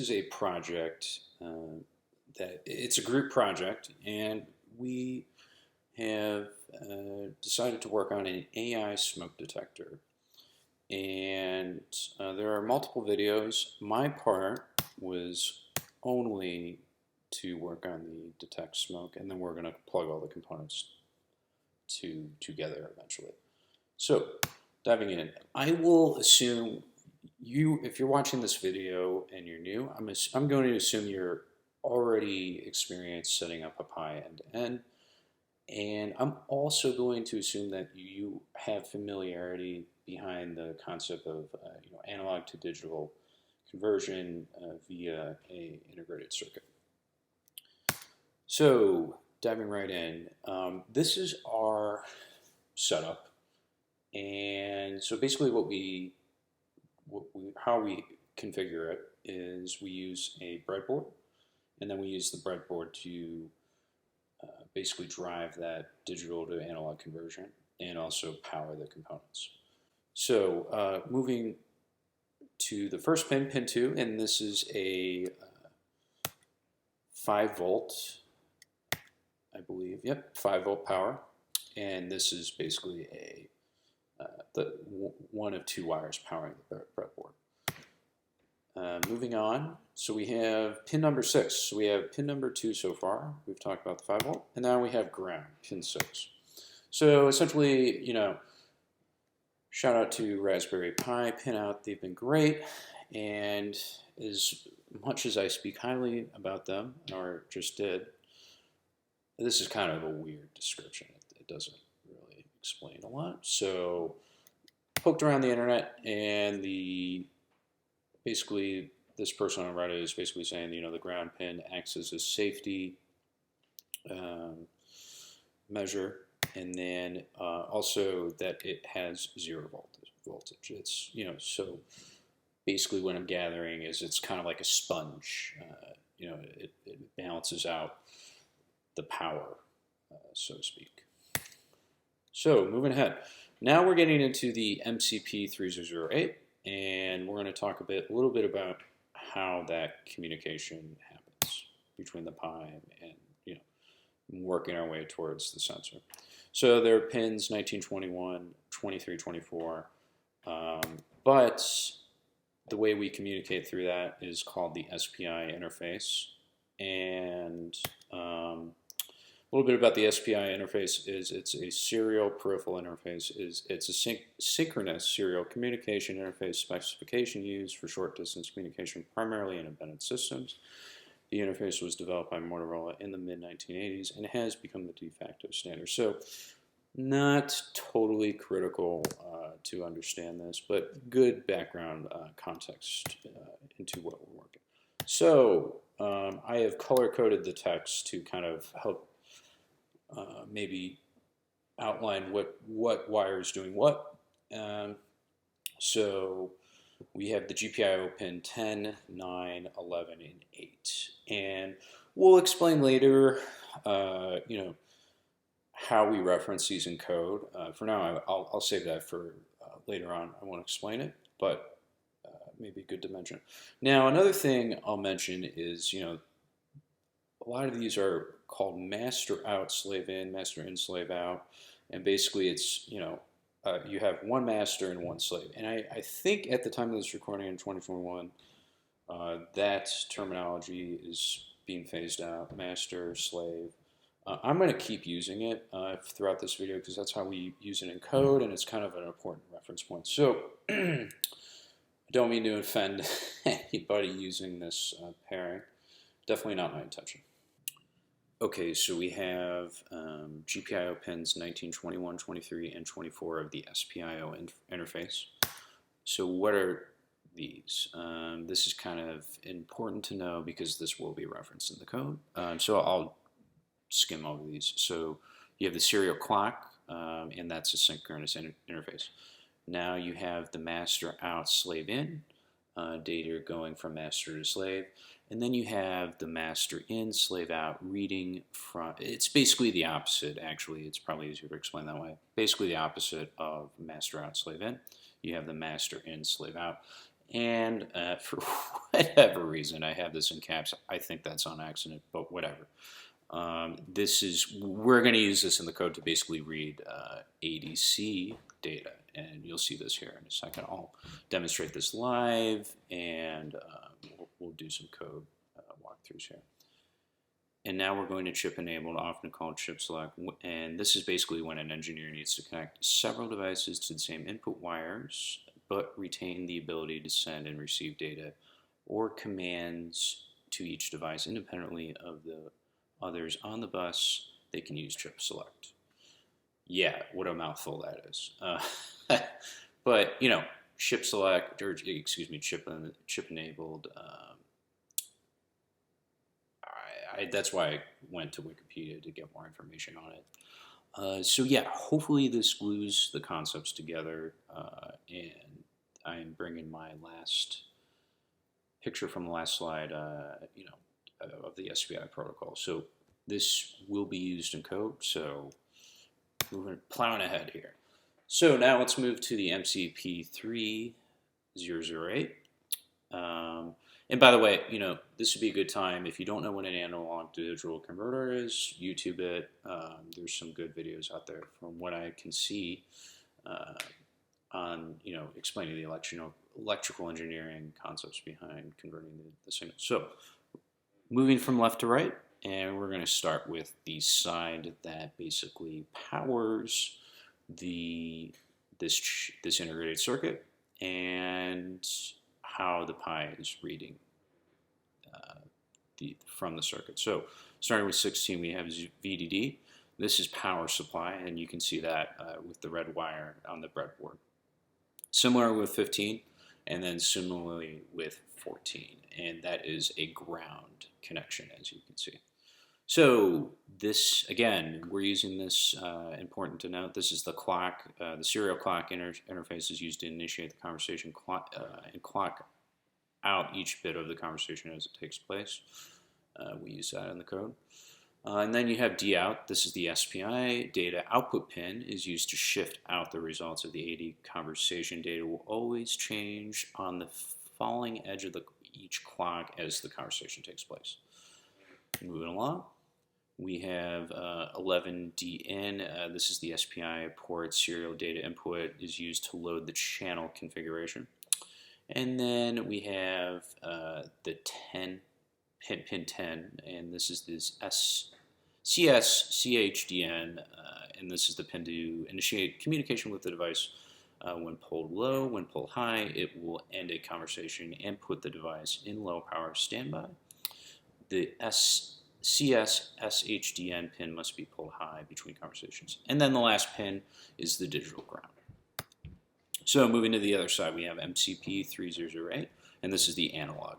is a project that it's a group project, and we have decided to work on an AI smoke detector. And there are multiple videos. My part was only to work on the detect smoke, and then we're going to plug all the components together eventually. So, diving in, I will assume if you're watching this video and you're new, I'm going to assume you're already experienced setting up a Pi end-to-end, and I'm also going to assume that you have familiarity behind the concept of analog to digital conversion via a integrated circuit. So diving right in, this is our setup, and so basically how we configure it is we use a breadboard, and then we use the breadboard to basically drive that digital to analog conversion and also power the components. So moving to the first pin, pin 2, and this is a 5 volt, I believe. Yep, 5 volt power, and this is basically one of 2 wires powering the breadboard. Moving on, so we have pin number 6. So we have pin number 2 so far. We've talked about the 5 volt, and now we have ground, pin 6. So essentially, shout out to Raspberry Pi pinout. They've been great, and as much as I speak highly about them, or just did, this is kind of a weird description. It doesn't really explain a lot. So poked around the internet, and basically this person on Reddit is basically saying, the ground pin acts as a safety measure, and then also that it has 0 voltage. It's so basically what I'm gathering is it's kind of like a sponge. It balances out the power, so to speak. So moving ahead, now we're getting into the MCP3008, and we're going to talk a little bit about how that communication happens between the Pi and working our way towards the sensor. So there are pins 19, 21, 23, 24, but the way we communicate through that is called the SPI interface. And a little bit about the SPI interface is it's a serial peripheral interface. It's a synchronous serial communication interface specification used for short distance communication primarily in embedded systems. The interface was developed by Motorola in the mid-1980s and has become the de facto standard. So not totally critical to understand this, but good background context into what we're working. So I have color-coded the text to kind of help maybe outline what wire is doing what. So we have the GPIO pin 10, 9, 11, and 8. And we'll explain later, how we reference these in code. For now, I'll save that for later on. I won't explain it, but maybe good to mention. Now, another thing I'll mention is, a lot of these are called master out, slave in, master in, slave out. And basically it's, you have one master and one slave. And I think at the time of this recording in 2021, that terminology is being phased out, master, slave. I'm going to keep using it throughout this video because that's how we use it in code, and it's kind of an important reference point. So I don't mean to offend anybody using this pairing. Definitely not my intention. Okay, so we have GPIO pins 19, 21, 23, and 24 of the SPIO interface. So what are these? This is kind of important to know because this will be referenced in the code. So I'll skim over these. So you have the serial clock, and that's a synchronous interface. Now you have the master out, slave in, data going from master to slave. And then you have the master in, slave out, reading from, it's basically the opposite, actually. It's probably easier to explain that way. Basically the opposite of master out, slave in. You have the master in, slave out. And for whatever reason, I have this in caps. I think that's on accident, but whatever. We're going to use this in the code to basically read ADC data, and you'll see this here in a second. I'll demonstrate this live, and we'll do some code walkthroughs here. And now we're going to chip enable, often called chip select, and this is basically when an engineer needs to connect several devices to the same input wires, but retain the ability to send and receive data or commands to each device independently of the others on the bus. They can use chip select. Yeah, what a mouthful that is. But chip select, or excuse me, chip enabled. That's why I went to Wikipedia to get more information on it. So yeah, hopefully this glues the concepts together, and I'm bringing my last picture from the last slide, of the SPI protocol. So this will be used in code. So we're plowing ahead here. So now let's move to the MCP3008. And by the way, this would be a good time if you don't know what an analog to digital converter is. YouTube it. There's some good videos out there from what I can see on explaining the electrical engineering concepts behind converting the signal. So moving from left to right, and we're going to start with the side that basically powers this integrated circuit and how the pi is reading from the circuit. So starting with 16, we have VDD. This is power supply, and you can see that with the red wire on the breadboard. Similar with 15, and then similarly with 14, and that is a ground connection, as you can see. So this, again, we're using this, important to note, this is the clock. The serial clock interface is used to initiate the conversation and clock out each bit of the conversation as it takes place. We use that in the code. And then you have DOUT. This is the SPI data output pin is used to shift out the results of the AD conversation. Data will always change on the falling edge of each clock as the conversation takes place. Moving along, we have 11DN. This is the SPI port. Serial data input is used to load the channel configuration. And then we have the 10 pin 10, and this is this CHDN, and this is the pin to initiate communication with the device. When pulled low, when pulled high, it will end a conversation and put the device in low power standby. The SHDN pin must be pulled high between conversations. And then the last pin is the digital ground. So moving to the other side, we have MCP3008, and this is the analog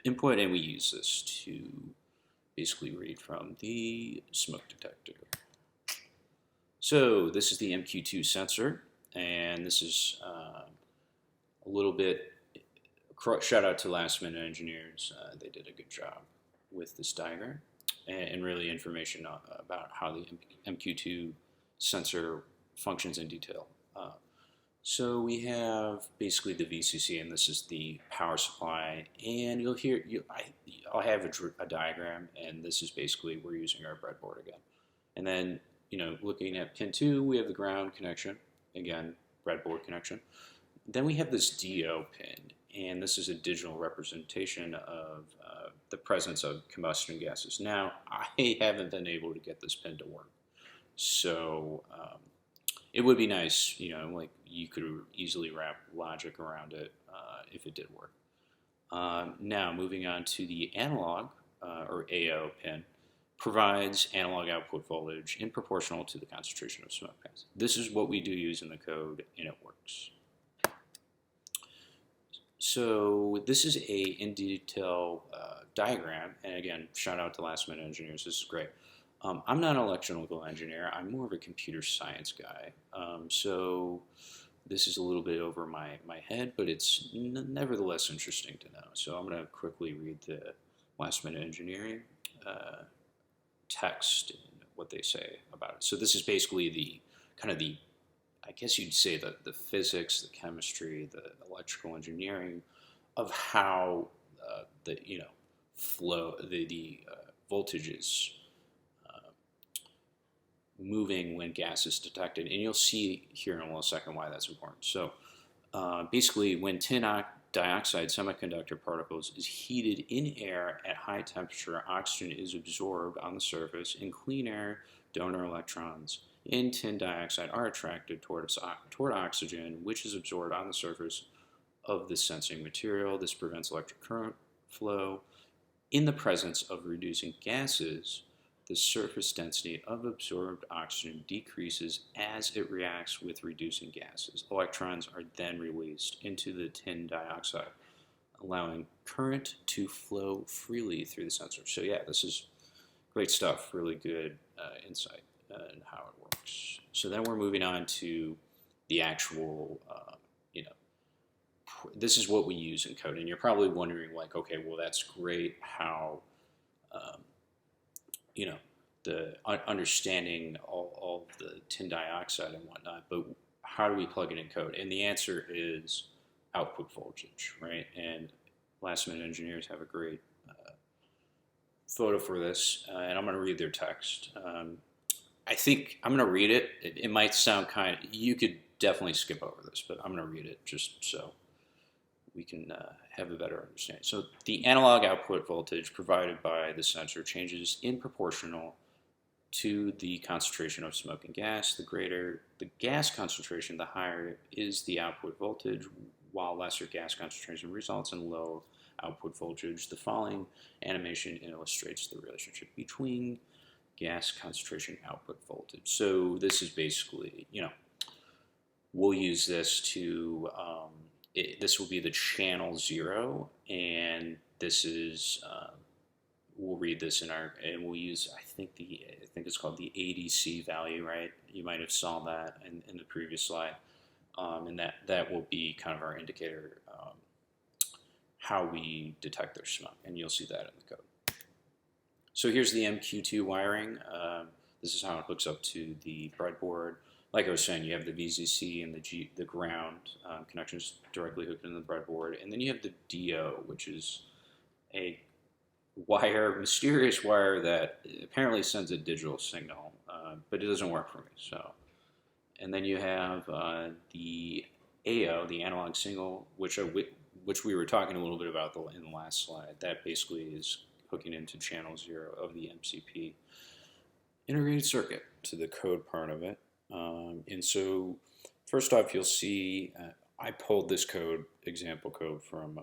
input, and we use this to basically read from the smoke detector. So this is the MQ2 sensor, and this is a little bit, shout out to last minute engineers. They did a good job with this diagram and really information about how the MQ2 sensor functions in detail. So we have basically the VCC, and this is the power supply. And you'll hear, I'll have a diagram, and this is basically we're using our breadboard again. And then, looking at pin 2, we have the ground connection, again, breadboard connection. Then we have this DO pin, and this is a digital representation of the presence of combustion gases. Now, I haven't been able to get this pin to work, so it would be nice, like you could easily wrap logic around it if it did work. Now, moving on to the analog, or AO pin, provides analog output voltage in proportional to the concentration of smoke gas. This is what we do use in the code, and it works. So this is a in detail diagram, and again, shout out to last minute engineers. This is great. I'm not an electrical engineer. I'm more of a computer science guy. So this is a little bit over my head, but it's nevertheless interesting to know. So I'm going to quickly read the last minute engineering text and what they say about it. So this is basically the kind of the I guess you'd say the physics, the chemistry, the electrical engineering of how the flow the voltage is moving when gas is detected, and you'll see here in a little second why that's important. So basically, when tin dioxide semiconductor particles is heated in air at high temperature, oxygen is absorbed on the surface, and clean air donor electrons in tin dioxide are attracted toward oxygen, which is absorbed on the surface of the sensing material. This prevents electric current flow. In the presence of reducing gases, the surface density of absorbed oxygen decreases as it reacts with reducing gases. Electrons are then released into the tin dioxide, allowing current to flow freely through the sensor. So yeah, this is great stuff, really good insight in how it works. So then we're moving on to the actual, this is what we use in code. And you're probably wondering like, okay, well, that's great how, um, the understanding all the tin dioxide and whatnot, but how do we plug it in code? And the answer is output voltage, right? And last minute engineers have a great photo for this, and I'm going to read their text. I think I'm going to read it. It might sound you could definitely skip over this, but I'm going to read it just so we can have a better understanding. So the analog output voltage provided by the sensor changes in proportional to the concentration of smoke and gas. The greater the gas concentration, the higher is the output voltage, while lesser gas concentration results in low output voltage. The following animation illustrates the relationship between gas concentration and output voltage. So this is basically, we'll use this to, this will be the channel 0, and this is, we'll read this and we'll use, I think it's called the ADC value, right? You might have saw that in the previous slide. And that will be kind of our indicator how we detect their smoke, and you'll see that in the code. So here's the MQ2 wiring. This is how it hooks up to the breadboard. Like I was saying, you have the VCC and the ground connections directly hooked into the breadboard, and then you have the DO, which is a mysterious wire that apparently sends a digital signal, but it doesn't work for me. So, and then you have the AO, the analog signal, which we were talking a little bit about in the last slide. That basically is hooking into channel 0 of the MCP integrated circuit to the code part of it. And so first off, you'll see I pulled this example code from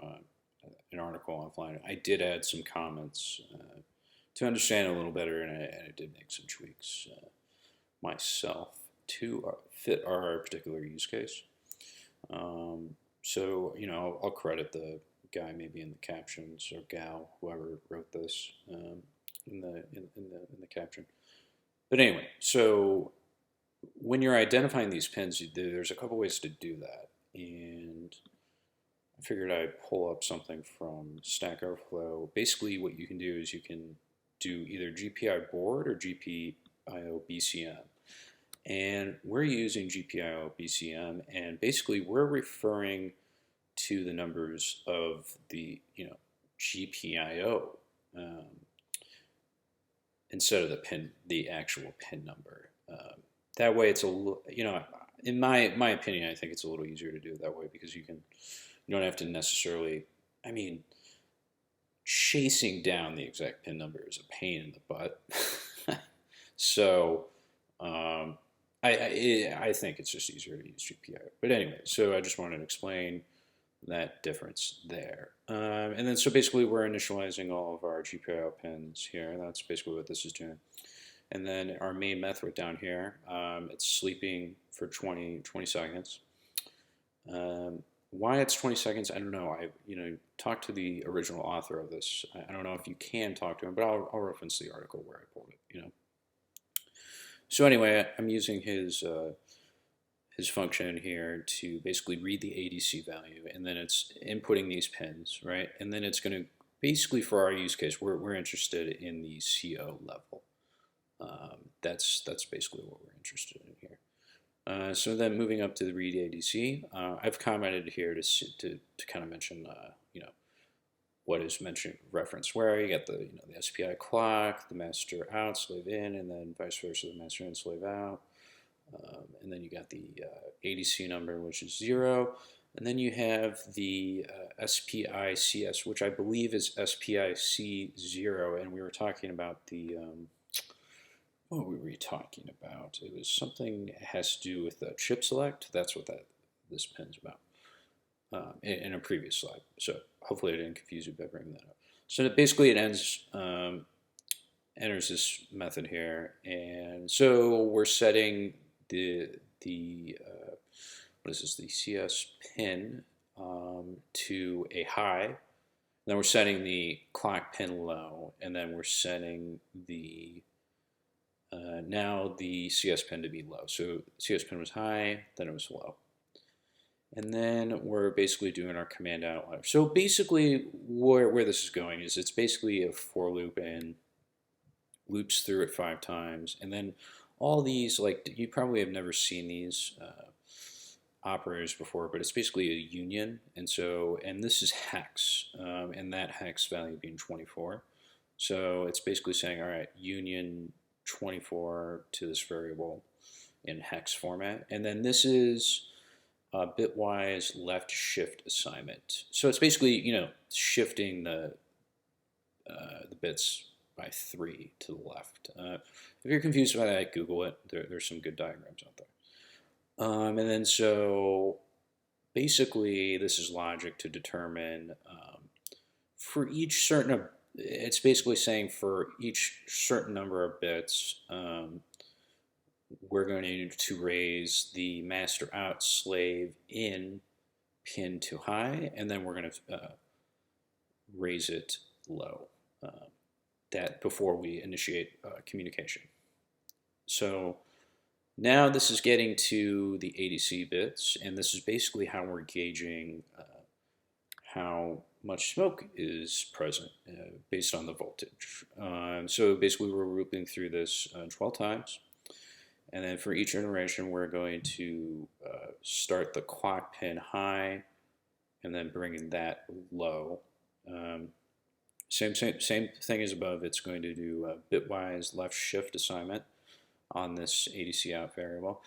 an article offline. I did add some comments to understand a little better, and I did make some tweaks myself to fit our particular use case. So, I'll credit the guy maybe in the captions, or gal, whoever wrote this in the caption. But anyway, so when you're identifying these pins, there's a couple ways to do that, and I figured I'd pull up something from Stack Overflow. Basically, what you can do is you can do either GPIO board or GPIO BCM. And we're using GPIO BCM, and basically we're referring to the numbers of the GPIO instead of the actual pin number. That way, it's a little, in my opinion, I think it's a little easier to do it that way, because you don't have to necessarily, chasing down the exact pin number is a pain in the butt. So I think it's just easier to use GPIO. But anyway, so I just wanted to explain that difference there. And then so basically we're initializing all of our GPIO pins here. That's basically what this is doing. And then our main method down here, it's sleeping for 20 seconds. Why it's 20 seconds, I don't know. I talked to the original author of this. I don't know if you can talk to him, but I'll reference the article where I pulled it. So anyway, I'm using his function here to basically read the ADC value, and then it's inputting these pins, right? And then it's going to basically, for our use case, we're interested in the CO level. That's basically what we're interested in here. So then moving up to the read ADC, I've commented here to kind of mention, what is mentioned reference where. You got the SPI clock, the master out, slave in, and then vice versa, the master in, slave out. And then you got the ADC number, which is 0. And then you have the SPICS, which I believe is SPIC0. And we were talking about the, what were we talking about? It was something that has to do with the chip select. That's what this pin's about. In a previous slide. So hopefully I didn't confuse you by bringing that up. So basically it enters this method here, and so we're setting the what is this? The CS pin to a high. Then we're setting the clock pin low, and then we're setting the now the CS pin to be low. So CS pin was high, then it was low. And then we're basically doing our command out loud. So basically where this is going is it's basically a for loop and loops through it 5 times. And then all these, like, you probably have never seen these operators before, but it's basically a union. And this is hex, and that hex value being 24. So it's basically saying, all right, union 24 to this variable in hex format. And then this is bitwise left shift assignment. So it's basically, shifting the bits by 3 to the left. If you're confused by that, Google it. There's some good diagrams out there. And then so basically this is logic to determine for each certain, it's basically saying for each certain number of bits, we're going to raise the master out slave in pin to high, and then we're going to raise it low. That before we initiate communication. So now this is getting to the ADC bits, and this is basically how we're gauging how much smoke is present based on the voltage. So basically we're looping through this 12 times. And then for each iteration, we're going to start the clock pin high and then bringing that low. Same thing as above. It's going to do bitwise left shift assignment on this ADC out variable.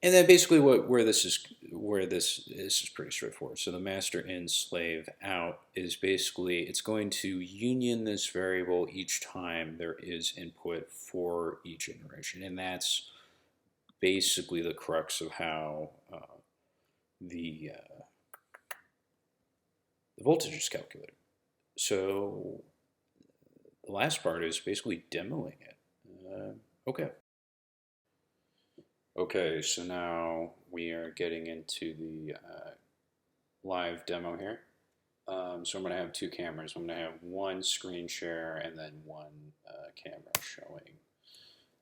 And then basically where this is pretty straightforward. So the master in slave out is basically, it's going to union this variable each time there is input for each iteration. And that's basically the crux of how the voltage is calculated. So the last part is basically demoing it. Okay. Okay, so now we are getting into the live demo here. So I'm going to have 2 cameras. I'm going to have one screen share and then one camera showing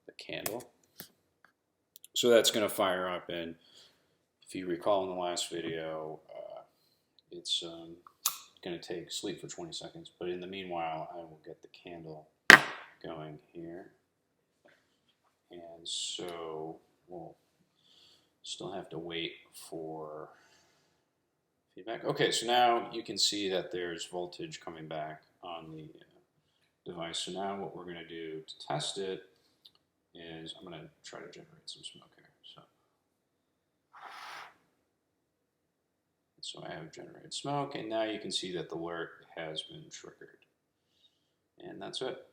the candle. So that's going to fire up, and if you recall in the last video, it's going to take sleep for 20 seconds. But in the meanwhile, I will get the candle going here. And so we'll still have to wait for feedback. Okay, so now you can see that there's voltage coming back on the device. So now what we're going to do to test it is I'm going to try to generate some smoke here. So I have generated smoke, and now you can see that the alert has been triggered. And that's it.